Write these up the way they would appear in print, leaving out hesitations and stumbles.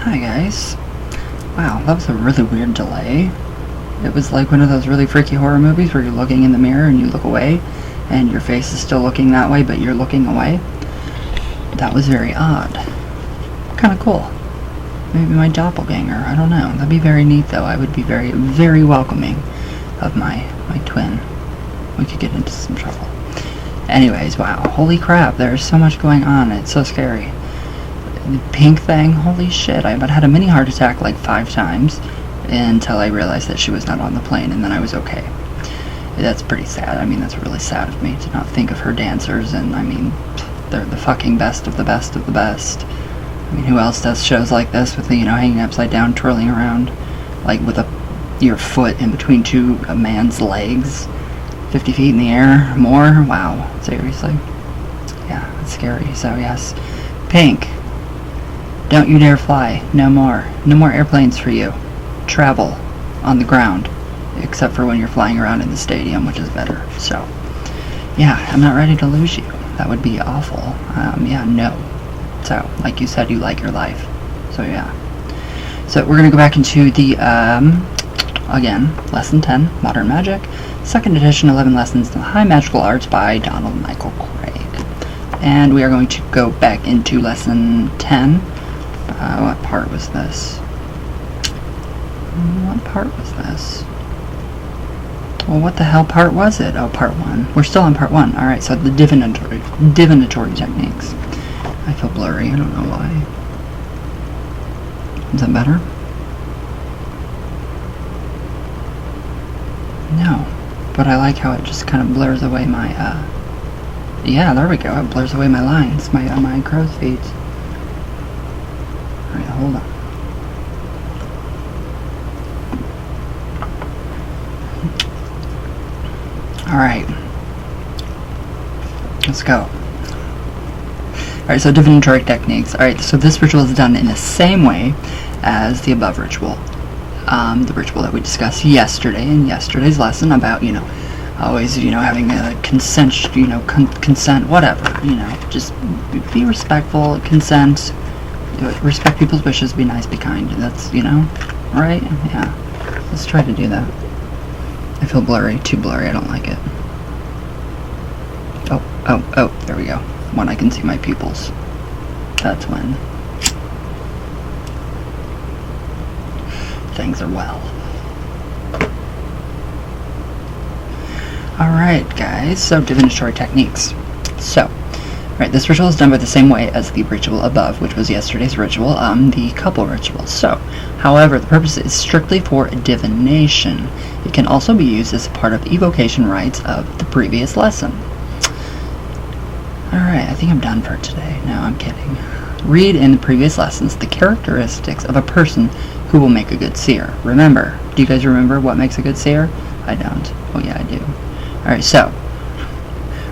Hi guys. Wow, that was a really weird delay. It was like one of those really freaky horror movies where you're looking in the mirror and you look away and your face is still looking that way but you're looking away. That was very odd. Kind of cool. Maybe my doppelganger, I don't know. That'd be very neat though. I would be very, very welcoming of my twin. We could get into some trouble. Anyways, wow, holy crap, there's so much going on. It's so scary. The pink thing, holy shit, I had a mini heart attack like 5 times until I realized that she was not on the plane, and then I was okay. That's pretty sad. I mean, that's really sad of me to not think of her dancers, and I mean, they're the fucking best of the best of the best. I mean, who else does shows like this with, you know, hanging upside down, twirling around, like with your foot in between a man's legs, 50 feet in the air, more? Wow, seriously? Yeah, it's scary. So yes, pink. Don't you dare fly. No more. No more airplanes for you. Travel on the ground, except for when you're flying around in the stadium, which is better. So, yeah, I'm not ready to lose you. That would be awful. Yeah, no. So, like you said, you like your life. So, yeah. So, we're going to go back into the, again, Lesson 10, Modern Magic, 2nd edition, 11 Lessons in the High Magical Arts by Donald Michael Craig. And we are going to go back into Lesson 10. What part was this? What part was this? Well, what the hell part was it? Oh, part 1. We're still on part 1. Alright, so the divinatory techniques. I feel blurry. I don't know why. Is that better? No. But I like how it just kind of blurs away my, yeah, there we go. It blurs away my lines, my crow's feet. Alright, hold on. Alright. Let's go. Alright, so divinatory techniques. Alright, so this ritual is done in the same way as the above ritual. The ritual that we discussed yesterday in yesterday's lesson about, you know, always, you know, having a consent, you know, consent, whatever, you know, just be respectful, consent, respect people's wishes, be nice, be kind. That's, you know, right? Yeah. Let's try to do that. I feel blurry, too blurry, I don't like it. Oh, there we go. When I can see my pupils. That's when things are well. Alright guys, so divinatory techniques. So, right, this ritual is done by the same way as the ritual above, which was yesterday's ritual, the couple ritual. So, however, the purpose is strictly for divination. It can also be used as a part of evocation rites of the previous lesson. Alright, I think I'm done for today. No, I'm kidding. Read in the previous lessons the characteristics of a person who will make a good seer. Remember, do you guys remember what makes a good seer? I don't. Oh yeah, I do. Alright, so,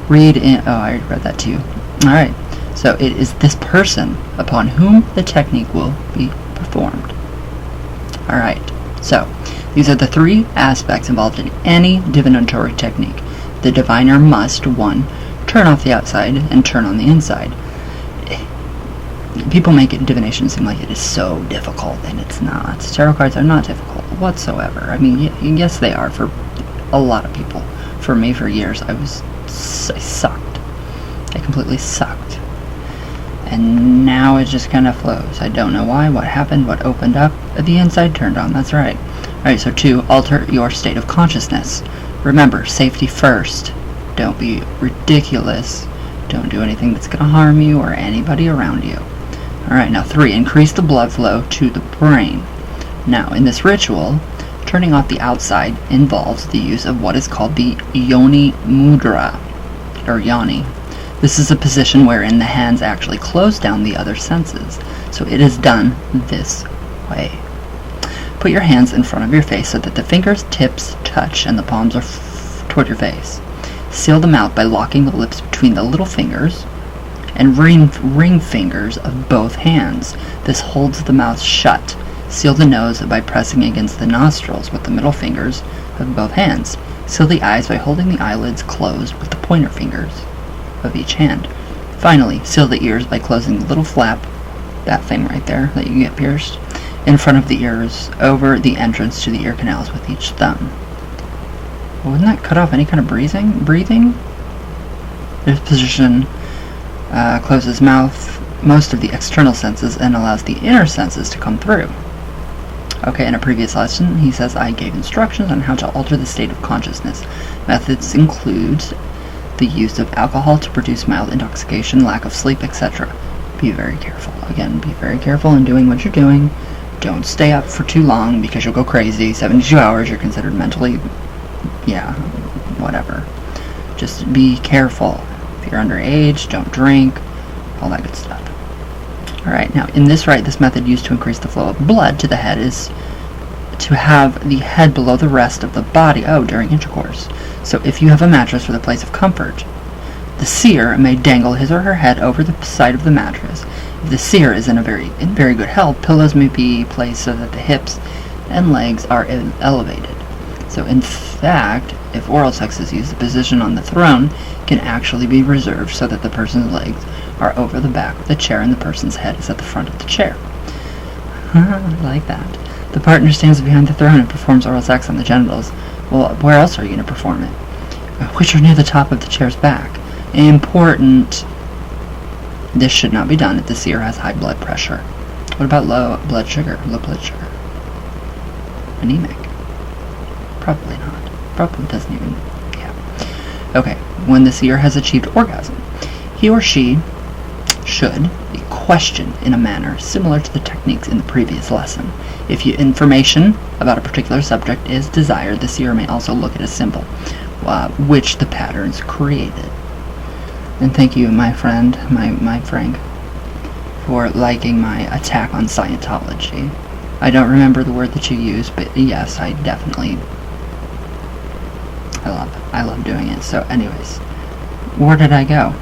read in, oh, I already read that to you. Alright, so it is this person upon whom the technique will be performed. Alright, so, these are the 3 aspects involved in any divinatory technique. The diviner must, 1, turn off the outside and turn on the inside. People make divination seem like it is so difficult, and it's not. Tarot cards are not difficult whatsoever. I mean, yes, they are for a lot of people. For me, for years, I sucked. I completely sucked. And now it just kind of flows. I don't know why, what happened, what opened up. The inside turned on, that's right. Alright, so 2, alter your state of consciousness. Remember, safety first. Don't be ridiculous. Don't do anything that's going to harm you or anybody around you. Alright, now 3, increase the blood flow to the brain. Now, in this ritual, turning off the outside involves the use of what is called the yoni mudra, or yoni. This is a position wherein the hands actually close down the other senses. So it is done this way. Put your hands in front of your face so that the fingers tips touch and the palms are toward your face. Seal the mouth by locking the lips between the little fingers and ring fingers of both hands. This holds the mouth shut. Seal the nose by pressing against the nostrils with the middle fingers of both hands. Seal the eyes by holding the eyelids closed with the pointer fingers of each hand. Finally, seal the ears by closing the little flap that thing right there that you get pierced, in front of the ears, over the entrance to the ear canals with each thumb. Well, wouldn't that cut off any kind of breathing? This position closes most of the external senses and allows the inner senses to come through. Okay, in a previous lesson, he says, I gave instructions on how to alter the state of consciousness. Methods include the use of alcohol to produce mild intoxication, lack of sleep, etc. Be very careful. Again, be very careful in doing what you're doing. Don't stay up for too long because you'll go crazy. 72 hours, you're considered mentally, yeah, whatever. Just be careful. If you're underage, don't drink, all that good stuff. Alright, now in this rite, this method used to increase the flow of blood to the head is to have the head below the rest of the body, during intercourse. So if you have a mattress for the place of comfort, the seer may dangle his or her head over the side of the mattress. If the seer is in very good health, pillows may be placed so that the hips and legs are elevated. So in fact, if oral sex is used, the position on the throne can actually be reserved so that the person's legs are over the back of the chair and the person's head is at the front of the chair. I like that. The partner stands behind the throne and performs oral sex on the genitals. Well, where else are you going to perform it? Which are near the top of the chair's back. Important. This should not be done if the seer has high blood pressure. What about low blood sugar? Anemic? Probably not. Probably doesn't even, yeah. Okay, when the seer has achieved orgasm, he or she should be questioned in a manner similar to the techniques in the previous lesson. If information about a particular subject is desired, the seer may also look at a symbol, which the patterns created. And thank you, my friend, my Frank, for liking my attack on Scientology. I don't remember the word that you used, but yes, I definitely, I love doing it. So anyways, where did I go?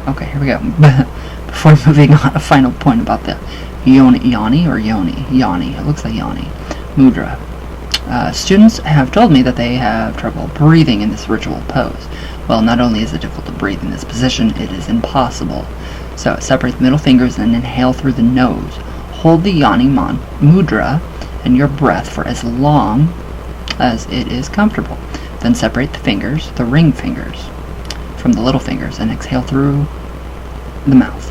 Okay, here we go. Before moving on, a final point about the yoni. It looks like yoni. Mudra. Students have told me that they have trouble breathing in this ritual pose. Well, not only is it difficult to breathe in this position, it is impossible. So, separate the middle fingers and inhale through the nose. Hold the yoni mudra and your breath for as long as it is comfortable. Then separate the fingers, the ring fingers, from the little fingers and exhale through the mouth.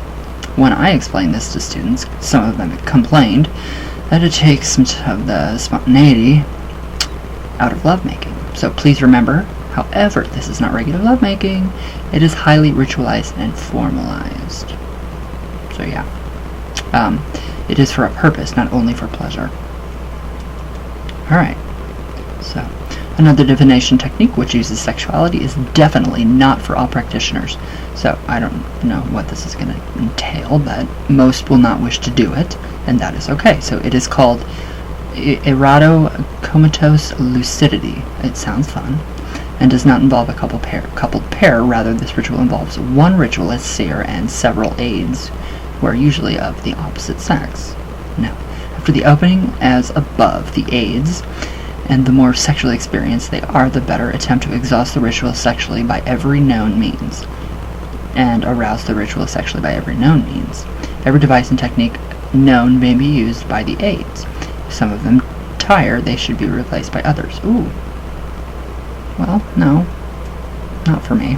When I explained this to students, some of them complained that it takes some of the spontaneity out of lovemaking. So please remember, however, this is not regular lovemaking. It is highly ritualized and formalized. So yeah, it is for a purpose, not only for pleasure. Alright, so another divination technique which uses sexuality is definitely not for all practitioners. So I don't know what this is going to entail, but most will not wish to do it, and that is okay. So it is called eratocomatose lucidity. It sounds fun, and does not involve a coupled pair. Rather, this ritual involves one ritualist, seer, and several aides, who are usually of the opposite sex. Now, after the opening as above, the aides, and the more sexually experienced they are, the better attempt to exhaust the ritual sexually by every known means, and arouse the ritual sexually by every known means. Every device and technique known may be used by the aides. If some of them tire, they should be replaced by others. Ooh. Well, no. Not for me.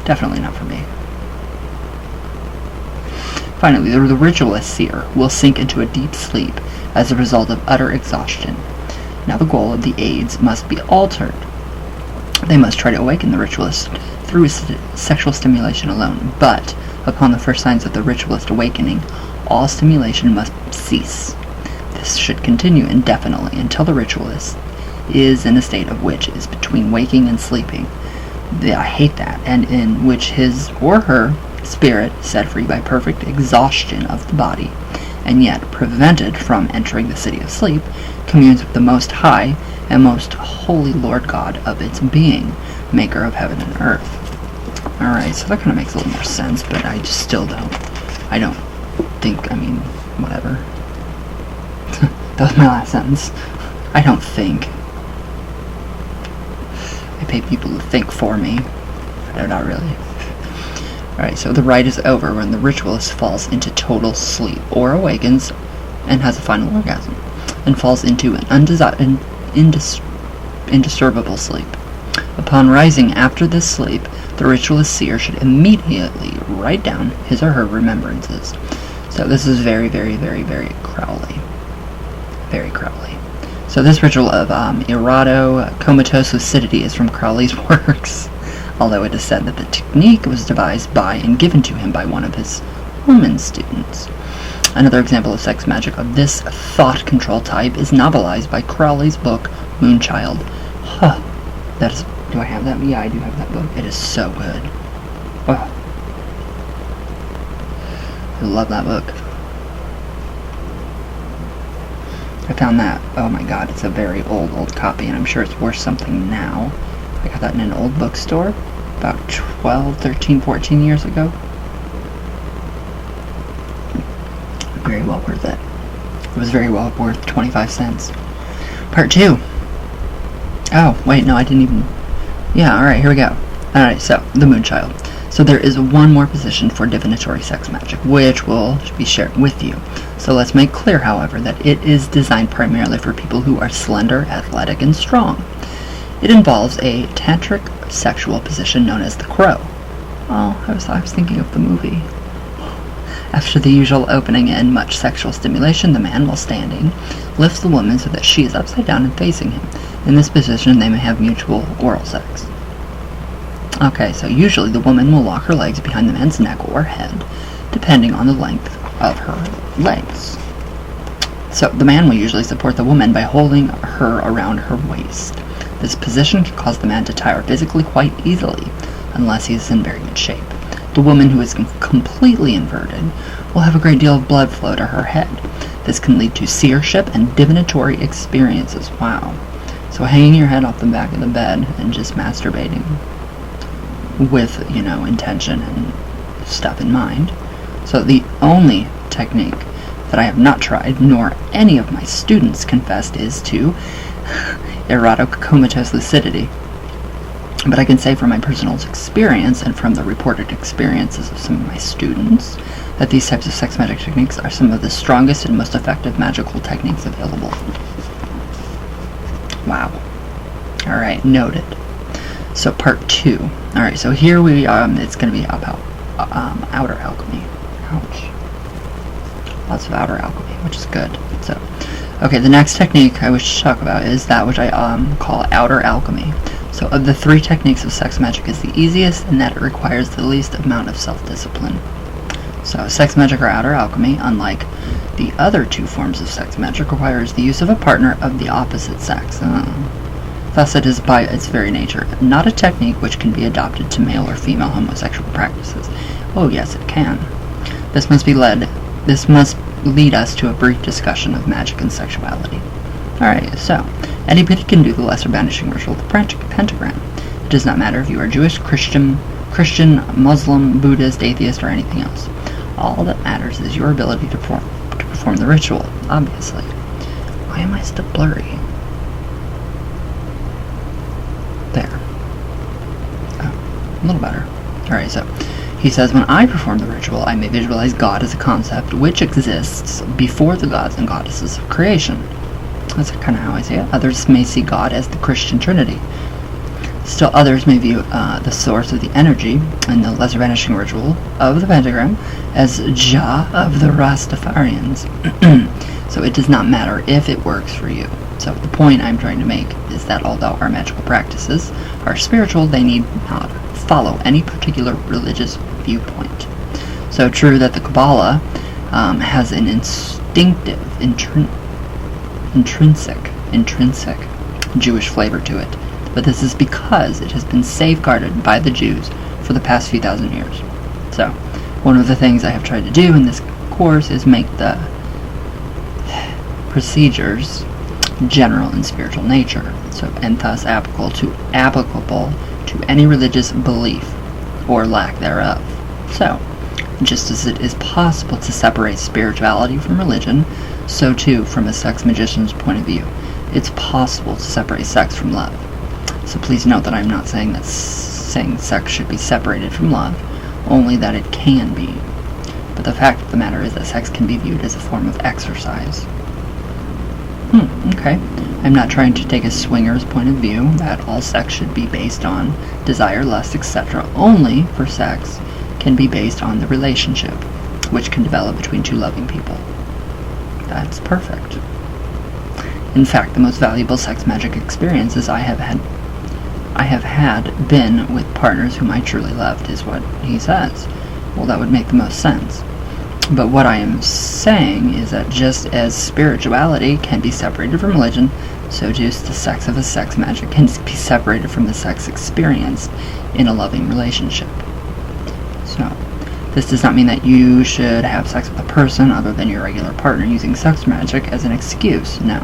Definitely not for me. Finally, the ritualist seer will sink into a deep sleep as a result of utter exhaustion. Now the goal of the aides must be altered. They must try to awaken the ritualist through sexual stimulation alone, but upon the first signs of the ritualist awakening, all stimulation must cease. This should continue indefinitely until the ritualist is in a state of which is between waking and sleeping. I hate that, and in which his or her spirit, set free by perfect exhaustion of the body, and yet prevented from entering the city of sleep, communes with the Most High and Most Holy Lord God of its being, maker of heaven and earth. Alright, so that kind of makes a little more sense, but I just still don't. I don't think, I mean, whatever. That was my last sentence. I don't think. I pay people to think for me. No, not really. Alright, so the rite is over when the ritualist falls into total sleep, or awakens and has a final orgasm, and falls into an indisturbable sleep. Upon rising after this sleep, the ritualist seer should immediately write down his or her remembrances. So this is very, very, very, very Crowley. Very Crowley. So this ritual of Irado comatose lucidity is from Crowley's works, although it is said that the technique was devised by and given to him by one of his woman students. Another example of sex magic of this thought control type is novelized by Crowley's book, Moonchild. Huh. That is... Do I have that? Yeah, I do have that book. It is so good. Wow. I love that book. I found that, oh my god, it's a very old copy, and I'm sure it's worth something now. I got that in an old bookstore about 12, 13, 14 years ago. Very well worth it. It was very well worth 25 cents. Part 2. Oh, wait, no, I didn't even... Yeah, alright, here we go. Alright, so, the Moonchild. So there is one more position for divinatory sex magic, which will be shared with you. So let's make clear, however, that it is designed primarily for people who are slender, athletic, and strong. It involves a tantric sexual position known as the crow. Oh, I was thinking of the movie. After the usual opening and much sexual stimulation, the man, while standing, lifts the woman so that she is upside down and facing him. In this position, they may have mutual oral sex. Okay, so usually the woman will lock her legs behind the man's neck or head, depending on the length of her legs. So the man will usually support the woman by holding her around her waist. This position can cause the man to tire physically quite easily, unless he is in very good shape. The woman who is completely inverted will have a great deal of blood flow to her head. This can lead to seership and divinatory experiences. Wow. So hanging your head off the back of the bed and just masturbating with, intention and stuff in mind. So the only technique that I have not tried, nor any of my students confessed, is to erotic-comatose lucidity. But I can say from my personal experience and from the reported experiences of some of my students that these types of sex magic techniques are some of the strongest and most effective magical techniques available. Wow. Alright, noted. So part 2. Alright, so here we it's going to be about outer alchemy. Ouch. Lots of outer alchemy, which is good. So, okay, the next technique I wish to talk about is that which I call outer alchemy. So of the 3 techniques of sex magic is the easiest in that it requires the least amount of self-discipline. So sex magic or outer alchemy, unlike the other 2 forms of sex magic, requires the use of a partner of the opposite sex. Thus it is by its very nature not a technique which can be adopted to male or female homosexual practices. Oh yes, it can. This must lead us to a brief discussion of magic and sexuality. Alright, so, anybody can do the lesser banishing ritual, the pentagram. It does not matter if you are Jewish, Christian, Muslim, Buddhist, atheist, or anything else. All that matters is your ability to perform the ritual, obviously. Why am I still blurry? There. Oh, a little better. Alright, so, he says, when I perform the ritual, I may visualize God as a concept which exists before the gods and goddesses of creation. That's kind of how I see it. Others may see God as the Christian Trinity. Still others may view the source of the energy in the lesser vanishing ritual of the pentagram as Jah of the Rastafarians. So it does not matter if it works for you. So the point I'm trying to make is that although our magical practices are spiritual, they need not follow any particular religious viewpoint. So true that the Kabbalah has an instinctive, intrinsic Jewish flavor to it, but this is because it has been safeguarded by the Jews for the past few thousand years. So, one of the things I have tried to do in this course is make the procedures general in spiritual nature, and thus applicable to any religious belief or lack thereof. So, Just as it is possible to separate spirituality from religion, so too, from a sex magician's point of view, it's possible to separate sex from love. So please note that I'm not saying that sex should be separated from love, only that it can be. But the fact of the matter is that sex can be viewed as a form of exercise. Okay. I'm not trying to take a swinger's point of view that all sex should be based on desire, lust, etc. Only for sex can be based on the relationship, which can develop between two loving people. That's perfect. In fact, the most valuable sex magic experiences I have had been with partners whom I truly loved, is what he says. Well, that would make the most sense. But what I am saying is that just as spirituality can be separated from religion, so too the sex of a sex magic can be separated from the sex experienced in a loving relationship. So, this does not mean that you should have sex with a person other than your regular partner using sex magic as an excuse. No.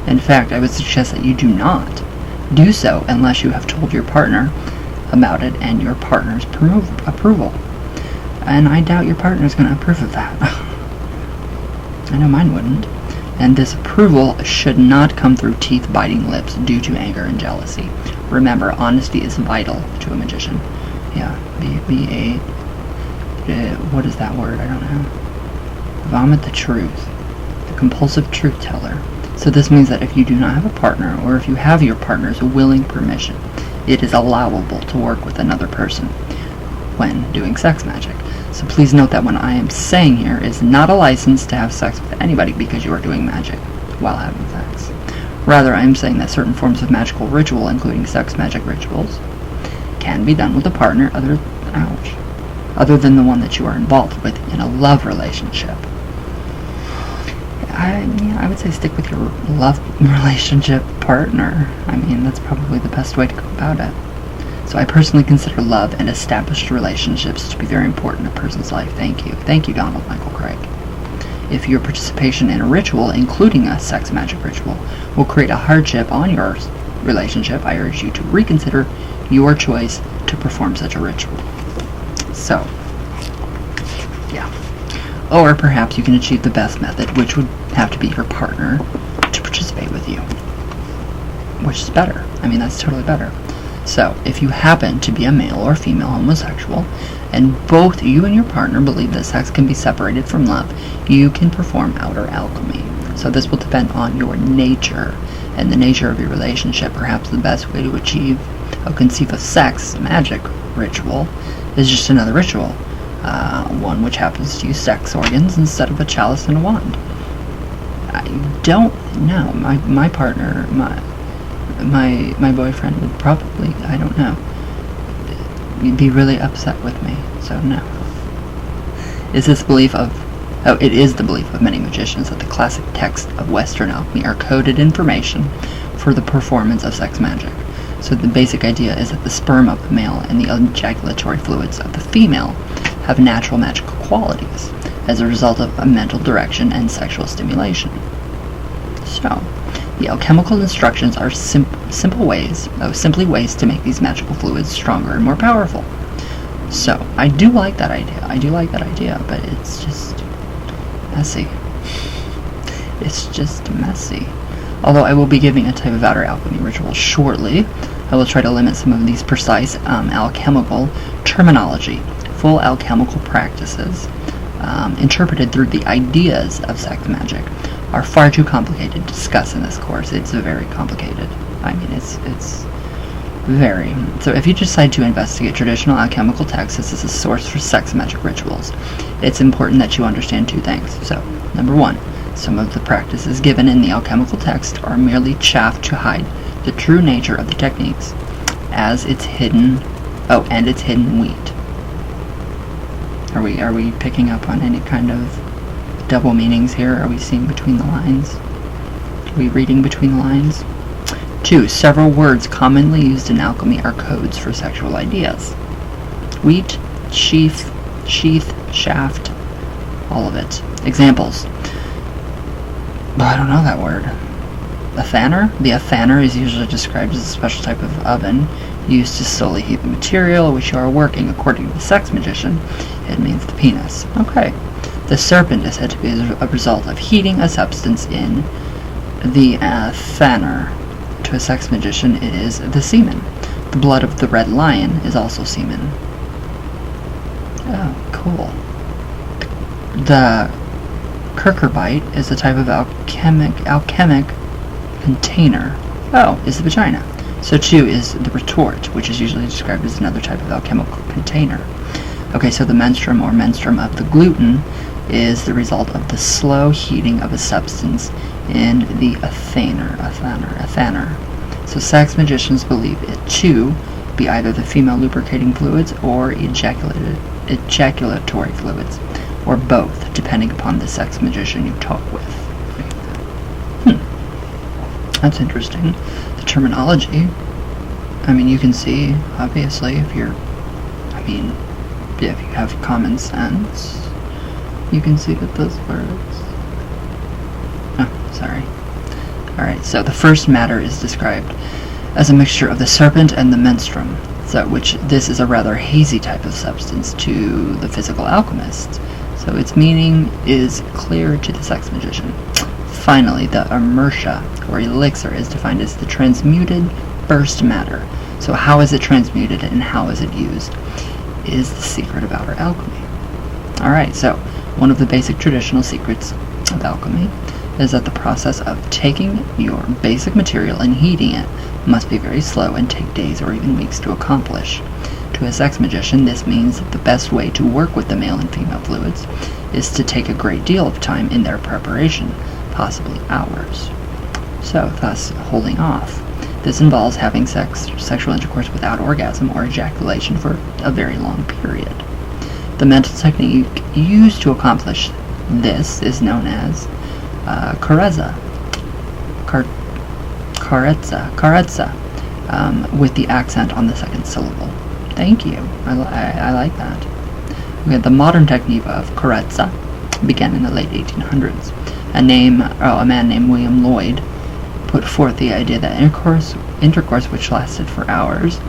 In fact, I would suggest that you do not do so unless you have told your partner about it and your partner's approval. And I doubt your partner's going to approve of that. I know mine wouldn't. And this approval should not come through teeth-biting lips due to anger and jealousy. Remember, honesty is vital to a magician. Yeah, what is that word? I don't know. Vomit the truth. The compulsive truth teller. So this means that if you do not have a partner, or if you have your partner's willing permission, it is allowable to work with another person when doing sex magic. So please note that what I am saying here is not a license to have sex with anybody because you are doing magic while having sex. Rather, I am saying that certain forms of magical ritual, including sex magic rituals, can be done with a partner other than the one that you are involved with in a love relationship. I would say stick with your love relationship partner. I mean, that's probably the best way to go about it. So I personally consider love and established relationships to be very important in a person's life. Thank you. Thank you, Donald Michael Craig. If your participation in a ritual, including a sex magic ritual, will create a hardship on your relationship, I urge you to reconsider your choice to perform such a ritual. So, yeah. Or perhaps you can achieve the best method, which would have to be your partner to participate with you. Which is better. I mean, that's totally better. So, if you happen to be a male or female homosexual, and both you and your partner believe that sex can be separated from love, you can perform outer alchemy. So this will depend on your nature and the nature of your relationship. Perhaps the best way to conceive of sex magic ritual is just another ritual. One which happens to use sex organs instead of a chalice and a wand. I don't know. My partner, my boyfriend would probably, I don't know, be really upset with me, so no. It is the belief of many magicians that the classic texts of Western alchemy are coded information for the performance of sex magic. So the basic idea is that the sperm of the male and the ejaculatory fluids of the female have natural magical qualities as a result of a mental direction and sexual stimulation. So, the alchemical instructions are simply ways to make these magical fluids stronger and more powerful. So, I do like that idea. But it's just messy. It's just messy. Although I will be giving a type of outer alchemy ritual shortly, I will try to limit some of these precise alchemical terminology. Full alchemical practices, interpreted through the ideas of sex magic, are far too complicated to discuss in this course. It's very complicated. I mean, it's very. So if you decide to investigate traditional alchemical texts as a source for sex magic rituals, it's important that you understand two things. So, number one, some of the practices given in the alchemical text are merely chaff to hide the true nature of the techniques, and its hidden wheat. Are we picking up on any kind of double meanings here? Are we seeing between the lines? Are we reading between the lines? 2. Several words commonly used in alchemy are codes for sexual ideas. Wheat, sheath, shaft, all of it. Examples. I don't know that word. A thanner? The athanner is usually described as a special type of oven used to slowly heat the material which you are working. According to the sex magician, it means the penis. Okay. The serpent is said to be a result of heating a substance in the thanner. To a sex magician, it is the semen. The blood of the red lion is also semen. Oh, cool. The cucurbite is a type of alchemic container. Oh, is the vagina. So too is the retort, which is usually described as another type of alchemical container. Okay, so the menstruum or menstruum of the gluten is the result of the slow heating of a substance in the thanner. So sex magicians believe it to be either the female lubricating fluids or ejaculatory fluids, or both, depending upon the sex magician you talk with. That's interesting. The terminology, I mean, you can see, obviously, if you have common sense, you can see that those words. Oh, sorry. Alright, so the first matter is described as a mixture of the serpent and the menstruum, this is a rather hazy type of substance to the physical alchemist, so its meaning is clear to the sex magician. Finally, the inertia, or elixir, is defined as the transmuted burst matter. So how is it transmuted and how is it used is the secret of outer alchemy. Alright, so one of the basic traditional secrets of alchemy is that the process of taking your basic material and heating it must be very slow and take days or even weeks to accomplish. To a sex magician, this means that the best way to work with the male and female fluids is to take a great deal of time in their preparation, possibly hours. So, thus, holding off. This involves having sexual intercourse without orgasm or ejaculation for a very long period. The mental technique used to accomplish this is known as karezza, with the accent on the second syllable. Thank you. I like that. Okay, the modern technique of karezza began in the late 1800s. A man named William Lloyd put forth the idea that intercourse which lasted for hours,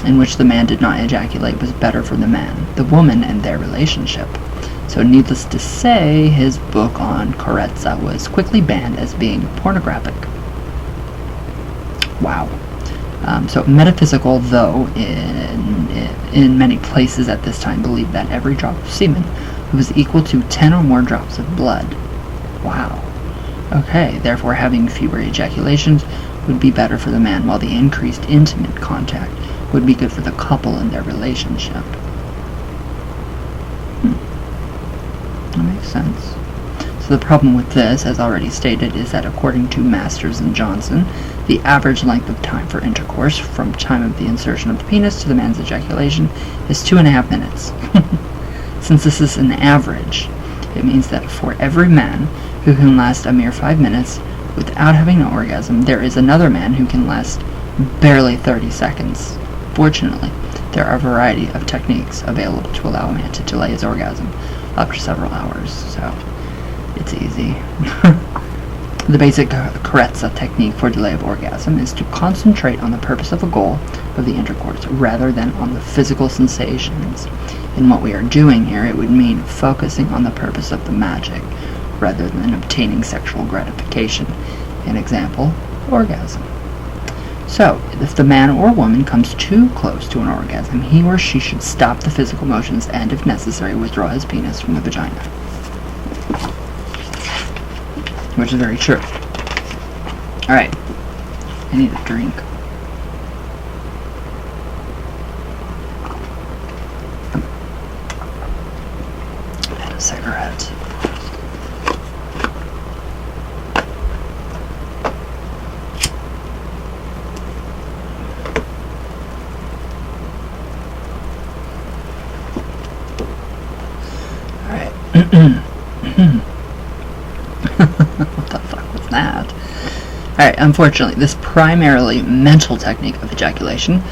in which the man did not ejaculate, was better for the man, the woman, and their relationship. So needless to say, his book on karezza was quickly banned as being pornographic. Wow. So metaphysical, though, in many places at this time believed that every drop of semen was equal to 10 or more drops of blood. Wow. Okay, therefore having fewer ejaculations would be better for the man, while the increased intimate contact would be good for the couple and their relationship. That makes sense. So the problem with this, as already stated, is that according to Masters and Johnson, the average length of time for intercourse from time of the insertion of the penis to the man's ejaculation is 2.5 minutes. Since this is an average, it means that for every man who can last a mere 5 minutes without having an orgasm, there is another man who can last barely 30 seconds. Fortunately, there are a variety of techniques available to allow a man to delay his orgasm up to several hours, so it's easy. The basic karezza technique for delay of orgasm is to concentrate on the purpose of a goal of the intercourse rather than on the physical sensations. In what we are doing here, it would mean focusing on the purpose of the magic rather than obtaining sexual gratification. An example, orgasm. So, if the man or woman comes too close to an orgasm, he or she should stop the physical motions and, if necessary, withdraw his penis from the vagina. Which is very true. Alright. I need a drink. And a cigarette. What the fuck was that? Alright, unfortunately, this primarily mental technique of ejaculation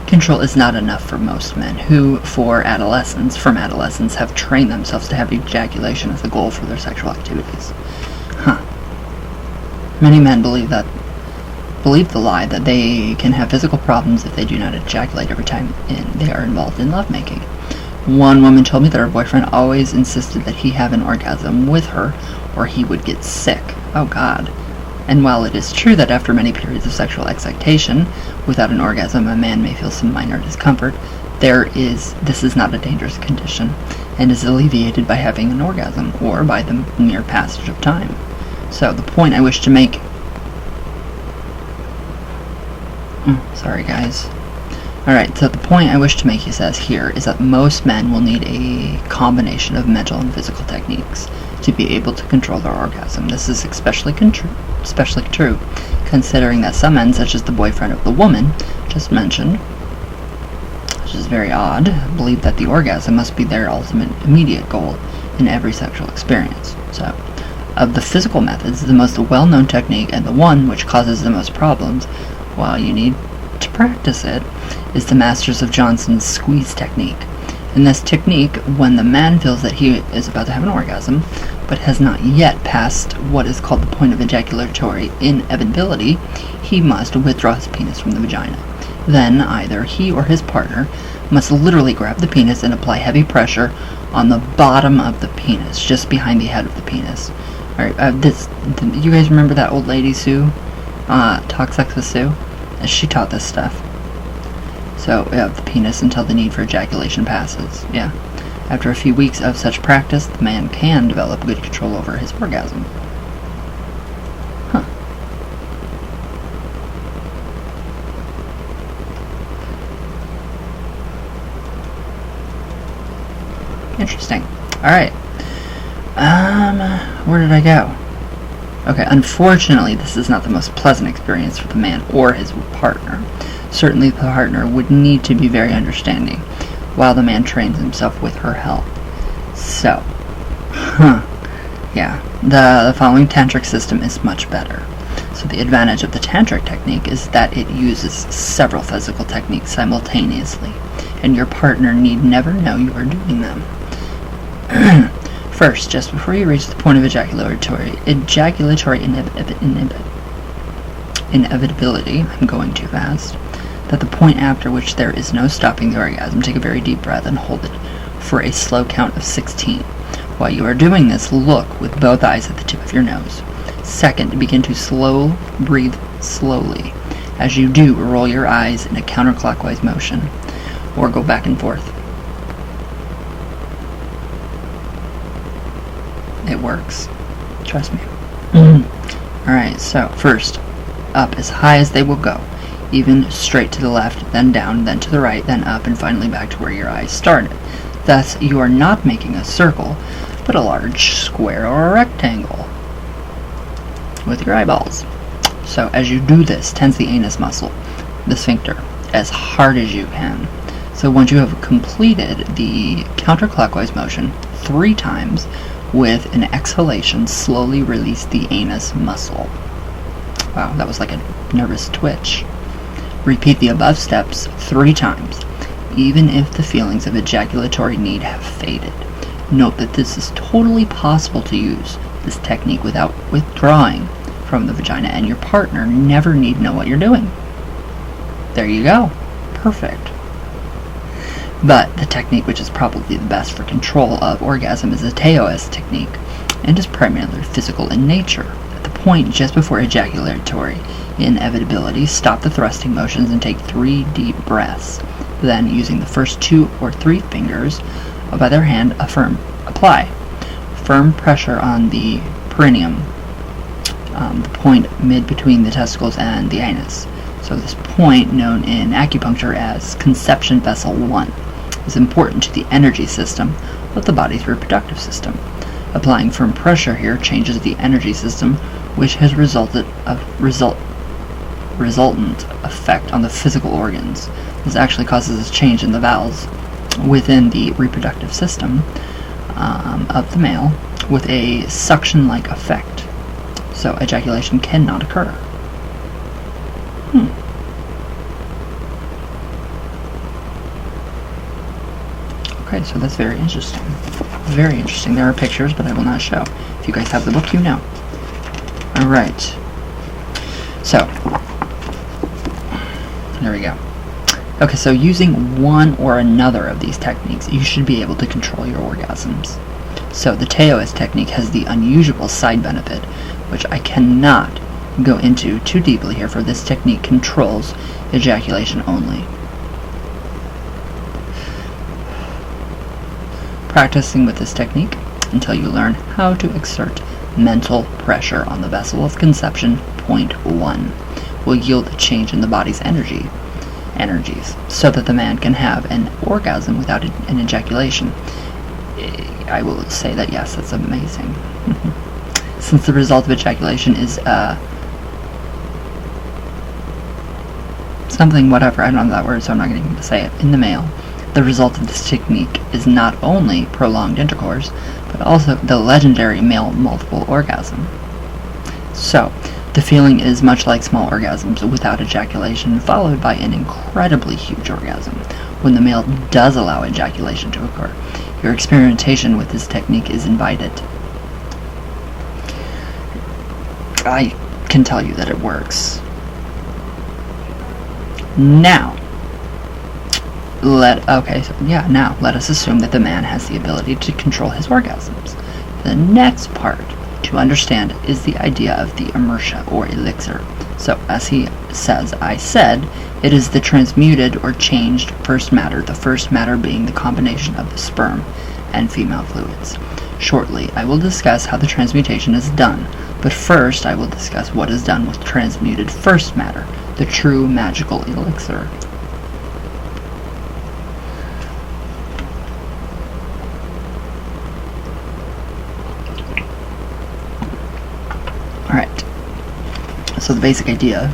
control is not enough for most men who, from adolescence, have trained themselves to have ejaculation as the goal for their sexual activities. Many men believe that believe the lie that they can have physical problems if they do not ejaculate every time they are involved in lovemaking. One woman told me that her boyfriend always insisted that he have an orgasm with her or he would get sick. Oh God. And while it is true that after many periods of sexual excitation, without an orgasm a man may feel some minor discomfort, this is not a dangerous condition and is alleviated by having an orgasm or by the mere passage of time. So the point I wish to make... sorry guys. Alright, so the point I wish to make, he says here, is that most men will need a combination of mental and physical techniques to be able to control their orgasm. This is especially true, considering that some men, such as the boyfriend of the woman just mentioned, which is very odd, believe that the orgasm must be their ultimate immediate goal in every sexual experience. So, of the physical methods, the most well-known technique and the one which causes the most problems, while you need to practice it, is the Masters of Johnson's squeeze technique. In this technique, when the man feels that he is about to have an orgasm, but has not yet passed what is called the point of ejaculatory inevitability, he must withdraw his penis from the vagina. Then, either he or his partner must literally grab the penis and apply heavy pressure on the bottom of the penis, just behind the head of the penis. Alright, you guys remember that old lady, Sue? Talk Sex with Sue? She taught this stuff. So, the penis until the need for ejaculation passes. Yeah. After a few weeks of such practice, the man can develop good control over his orgasm. Huh. Interesting. Alright. Where did I go? Okay, unfortunately, this is not the most pleasant experience for the man or his partner. Certainly the partner would need to be very understanding while the man trains himself with her help. So, yeah, the following tantric system is much better. So the advantage of the tantric technique is that it uses several physical techniques simultaneously, and your partner need never know you are doing them. First, just before you reach the point of ejaculatory inevitability, I'm going too fast, that the point after which there is no stopping the orgasm, take a very deep breath and hold it for a slow count of 16. While you are doing this, look with both eyes at the tip of your nose. Second, begin to breathe slowly. As you do, roll your eyes in a counterclockwise motion, or go back and forth. It works. Trust me. Alright, so first, up as high as they will go. Even straight to the left, then down, then to the right, then up, and finally back to where your eyes started. Thus, you are not making a circle, but a large square or a rectangle with your eyeballs. So as you do this, tense the anus muscle, the sphincter, as hard as you can. So once you have completed the counterclockwise motion 3 times, with an exhalation, slowly release the anus muscle. Wow, that was like a nervous twitch. Repeat the above steps 3 times, even if the feelings of ejaculatory need have faded. Note that this is totally possible to use this technique without withdrawing from the vagina, and your partner never need know what you're doing. There you go. Perfect. But the technique which is probably the best for control of orgasm is the TOS technique, and is primarily physical in nature. At the point just before ejaculatory inevitability, stop the thrusting motions and take 3 deep breaths. Then, using the first 2 or 3 fingers of either hand, apply firm pressure on the perineum, the point mid between the testicles and the anus. So this point, known in acupuncture as conception vessel 1, is important to the energy system of the body's reproductive system. Applying firm pressure here changes the energy system, which has resultant effect on the physical organs. This actually causes a change in the valves within the reproductive system of the male, with a suction-like effect. So ejaculation cannot occur. Okay, so that's very interesting. Very interesting. There are pictures, but I will not show. If you guys have the book, you know. Alright. So, There we go. Okay, so using one or another of these techniques, you should be able to control your orgasms. So the Taoist technique has the unusual side benefit, which I cannot go into too deeply here, for this technique controls ejaculation only. Practicing with this technique until you learn how to exert mental pressure on the vessel of conception, point 1, will yield a change in the body's energies, so that the man can have an orgasm without an ejaculation. I will say that yes, that's amazing. Since the result of ejaculation is something, whatever, I don't know that word, so I'm not going to even say it, in the male, the result of this technique is not only prolonged intercourse, but also the legendary male multiple orgasm. So, the feeling is much like small orgasms without ejaculation, followed by an incredibly huge orgasm when the male does allow ejaculation to occur. Your experimentation with this technique is invited. I can tell you that it works. Now, let us assume that the man has the ability to control his orgasms. The next part to understand is the idea of the inertia or elixir. So, as he says, I said, it is the transmuted or changed first matter, the first matter being the combination of the sperm and female fluids. Shortly, I will discuss how the transmutation is done, but first I will discuss what is done with transmuted first matter, the true magical elixir. Alright, so the basic idea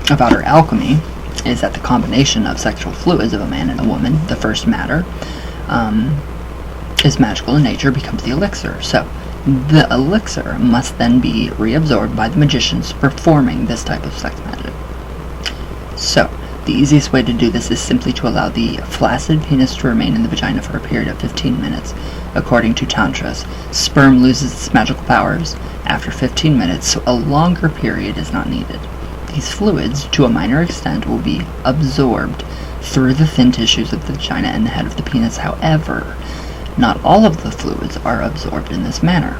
of outer alchemy is that the combination of sexual fluids of a man and a woman, the first matter, is magical in nature, becomes the elixir. So, the elixir must then be reabsorbed by the magicians performing this type of sex magic. So, the easiest way to do this is simply to allow the flaccid penis to remain in the vagina for a period of 15 minutes. According to Tantras, sperm loses its magical powers after 15 minutes, so a longer period is not needed. These fluids, to a minor extent, will be absorbed through the thin tissues of the vagina and the head of the penis. However, not all of the fluids are absorbed in this manner.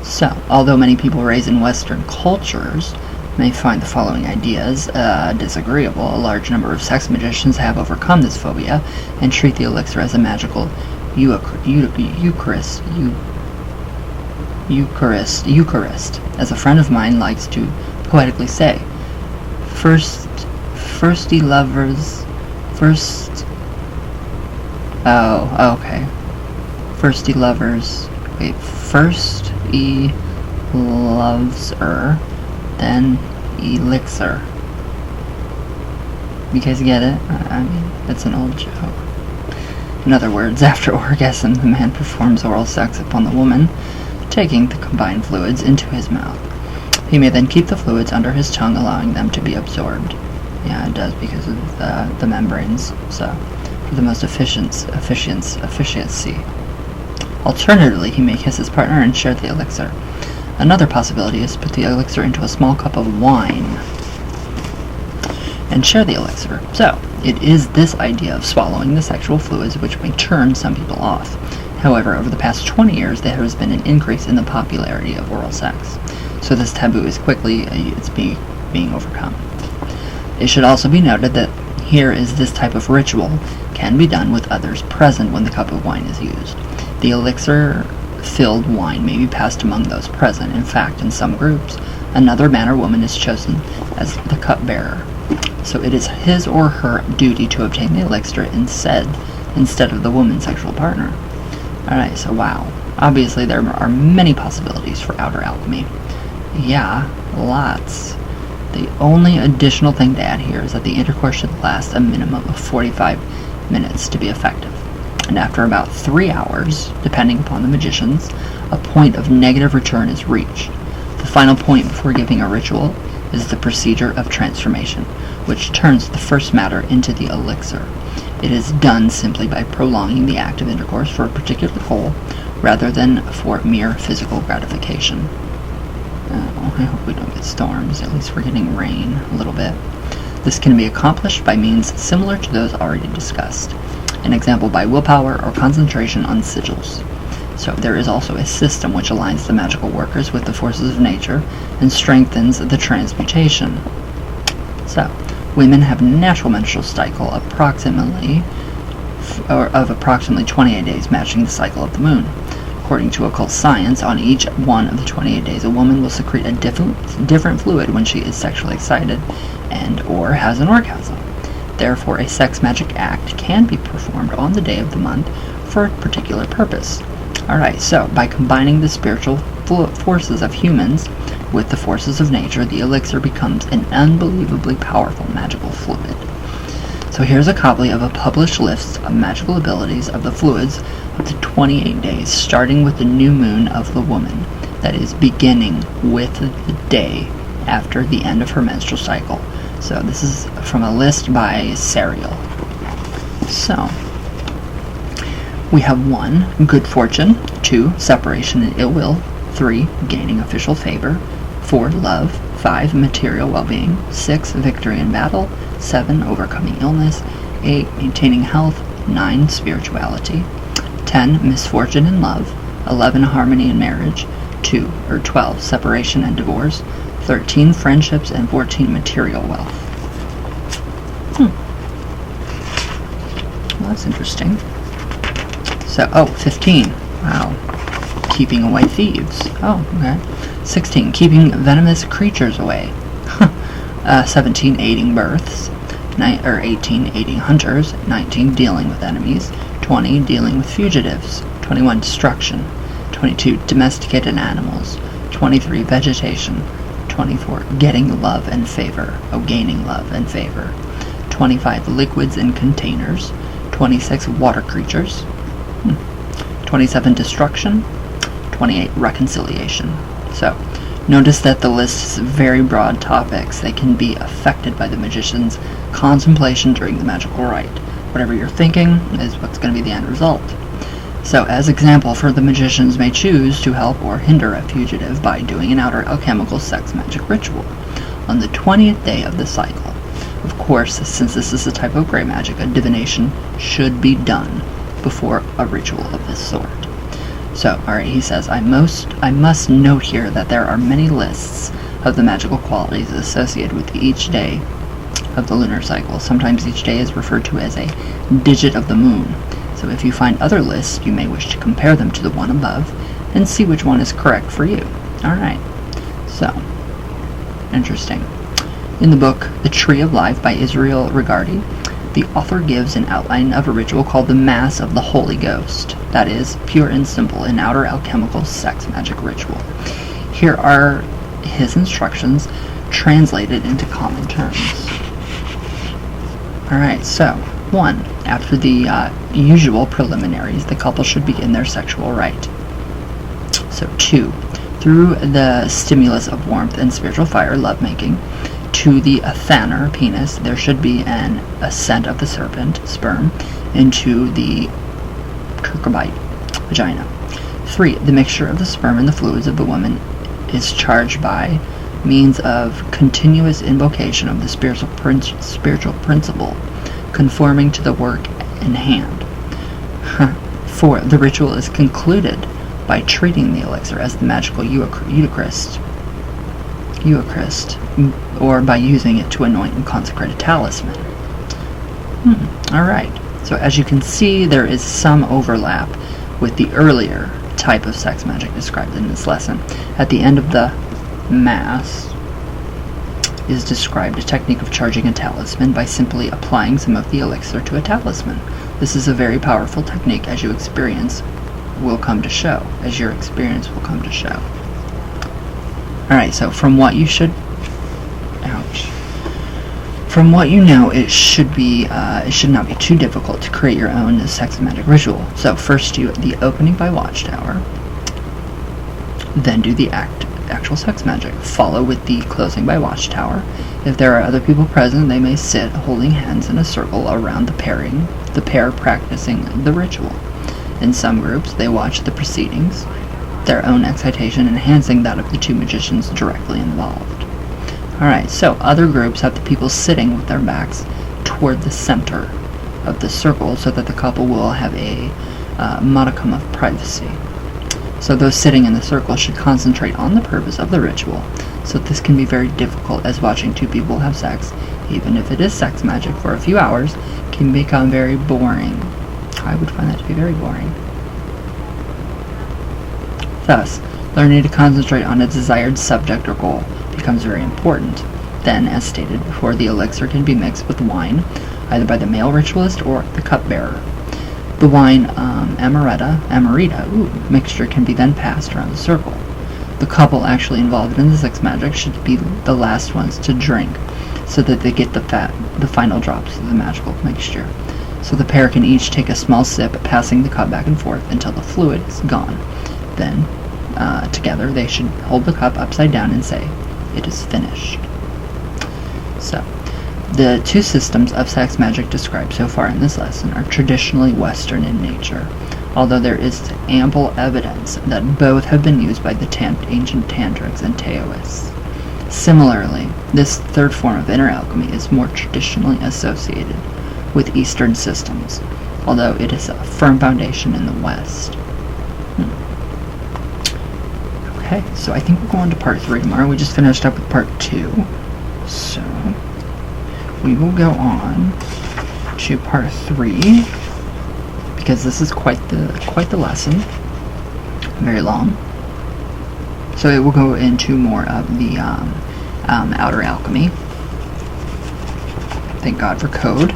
So, although many people raised in Western cultures may find the following ideas disagreeable, a large number of sex magicians have overcome this phobia and treat the elixir as a magical Eucharist. As a friend of mine likes to poetically say, firsty lovers, first he loves her, then elixir. You guys get it? I mean, it's an old joke. In other words, after orgasm, the man performs oral sex upon the woman, taking the combined fluids into his mouth. He may then keep the fluids under his tongue, allowing them to be absorbed. Yeah, it does, because of the membranes. So, for the most efficiency. Alternatively, he may kiss his partner and share the elixir. Another possibility is to put the elixir into a small cup of wine and share the elixir. So, it is this idea of swallowing the sexual fluids which may turn some people off. However, over the past 20 years, there has been an increase in the popularity of oral sex. So this taboo is quickly being overcome. It should also be noted that here is this type of ritual can be done with others present when the cup of wine is used. The elixir-filled wine may be passed among those present. In fact, in some groups, another man or woman is chosen as the cup-bearer. So it is his or her duty to obtain the elixir instead of the woman's sexual partner. Alright, so wow. Obviously there are many possibilities for outer alchemy. Yeah, lots. The only additional thing to add here is that the intercourse should last a minimum of 45 minutes to be effective. And after about 3 hours, depending upon the magicians, a point of negative return is reached. The final point before giving a ritual is the procedure of transformation, which turns the first matter into the elixir. It is done simply by prolonging the act of intercourse for a particular goal, rather than for mere physical gratification. Oh, I hope we don't get storms. At least we're getting rain a little bit. This can be accomplished by means similar to those already discussed. An example by willpower or concentration on sigils. So there is also a system which aligns the magical workers with the forces of nature and strengthens the transmutation. So, women have a natural menstrual cycle of approximately 28 days, matching the cycle of the moon. According to occult science, on each one of the 28 days, a woman will secrete a different fluid when she is sexually excited and or has an orgasm. Therefore, a sex magic act can be performed on the day of the month for a particular purpose. Alright, so by combining the spiritual forces of humans with the forces of nature, the elixir becomes an unbelievably powerful magical fluid. So here's a copy of a published list of magical abilities of the fluids of the 28 days, starting with the new moon of the woman, that is, beginning with the day after the end of her menstrual cycle. So this is from a list by Serial. So we have 1. Good fortune, 2. Separation and ill will, 3. Gaining official favor, 4. Love, 5. Material well-being, 6. Victory in battle, 7. Overcoming illness, 8. Maintaining health, 9. Spirituality, 10. Misfortune in love, 11. Harmony in marriage, 12. Separation and divorce, 13. Friendships, and 14. Material wealth. Well, that's interesting. So, 15. Wow. Keeping away thieves. Oh, okay. 16. Keeping venomous creatures away. 17. Aiding births. 18. Aiding hunters. 19. Dealing with enemies. 20. Dealing with fugitives. 21. Destruction. 22. Domesticated animals. 23. Vegetation. 24. Getting love and favor. Gaining love and favor. 25. Liquids in containers. 26. Water creatures. 27. Destruction. 28. Reconciliation. So, notice that the list is very broad topics. They can be affected by the magician's contemplation during the magical rite. Whatever you're thinking is what's going to be the end result. So, as example, for the magicians may choose to help or hinder a fugitive by doing an outer alchemical sex magic ritual on the 20th day of the cycle. Of course, since this is a type of gray magic, a divination should be done before a ritual of this sort. So, alright, he says, I must note here that there are many lists of the magical qualities associated with each day of the lunar cycle. Sometimes each day is referred to as a digit of the moon. So if you find other lists, you may wish to compare them to the one above and see which one is correct for you. Alright, so, interesting. In the book, The Tree of Life by Israel Regardi, the author gives an outline of a ritual called the Mass of the Holy Ghost. That is, pure and simple, an outer alchemical sex magic ritual. Here are his instructions translated into common terms. Alright, so, 1. After the usual preliminaries, the couple should begin their sexual rite. So, 2. Through the stimulus of warmth and spiritual fire, lovemaking, to the athaner, penis, there should be an ascent of the serpent, sperm, into the cucurbite, vagina. 3. The mixture of the sperm and the fluids of the woman is charged by means of continuous invocation of the spiritual principle, conforming to the work in hand. 4. The ritual is concluded by treating the elixir as the magical Eucharist, or by using it to anoint and consecrate a talisman. Alright, so as you can see, there is some overlap with the earlier type of sex magic described in this lesson. At the end of the Mass is described a technique of charging a talisman by simply applying some of the elixir to a talisman. This is a very powerful technique, as your experience will come to show. Alright, so from what you know, it should not be too difficult to create your own sex magic ritual. So first do the opening by watchtower, then do the actual sex magic. Follow with the closing by watchtower. If there are other people present, they may sit holding hands in a circle around the pair practicing the ritual. In some groups, they watch the proceedings, their own excitation enhancing that of the two magicians directly involved. Alright, so other groups have the people sitting with their backs toward the center of the circle so that the couple will have a modicum of privacy. So those sitting in the circle should concentrate on the purpose of the ritual. So this can be very difficult, as watching two people have sex, even if it is sex magic for a few hours, can become very boring. I would find that to be very boring. Thus, learning to concentrate on a desired subject or goal becomes very important. Then, as stated before, the elixir can be mixed with wine, either by the male ritualist or the cupbearer. The wine amarita mixture can be then passed around the circle. The couple actually involved in the sex magic should be the last ones to drink, so that they get the final drops of the magical mixture. So the pair can each take a small sip, passing the cup back and forth until the fluid is gone. Then, together, they should hold the cup upside down and say, "It is finished." So, the two systems of sex magic described so far in this lesson are traditionally Western in nature, although there is ample evidence that both have been used by the ancient tantrics and Taoists. Similarly, this third form of inner alchemy is more traditionally associated with Eastern systems, although it is a firm foundation in the West. Okay, so I think we'll go on to part 3 tomorrow. We just finished up with part 2, so we will go on to part 3, because this is quite the lesson, very long. So it will go into more of the outer alchemy. Thank God for code.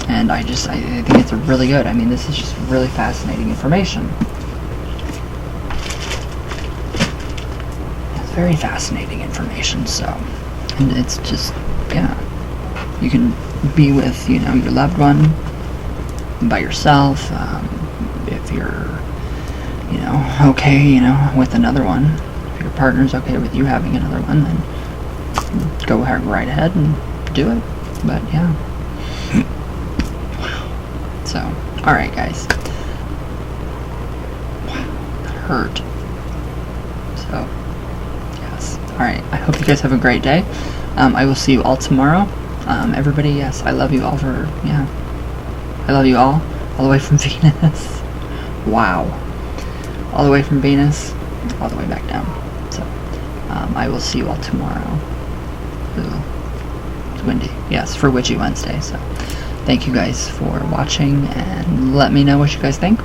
And I think it's really good. I mean, this is just really fascinating information. It's very fascinating information, so. And it's just, yeah. You can be with, your loved one, by yourself, if you're, okay, with another one. If your partner's okay with you having another one, then go right ahead and do it. But, yeah. So, alright guys. Wow, that hurt. So, yes. Alright, I hope you guys have a great day. I will see you all tomorrow. Everybody, yes, I love you all I love you all the way from Venus. Wow. All the way from Venus, all the way back down. So, I will see you all tomorrow. Ooh, it's windy. Yes, for Witchy Wednesday, so. Thank you guys for watching, and let me know what you guys think.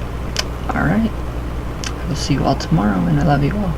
Alright. I will see you all tomorrow, and I love you all.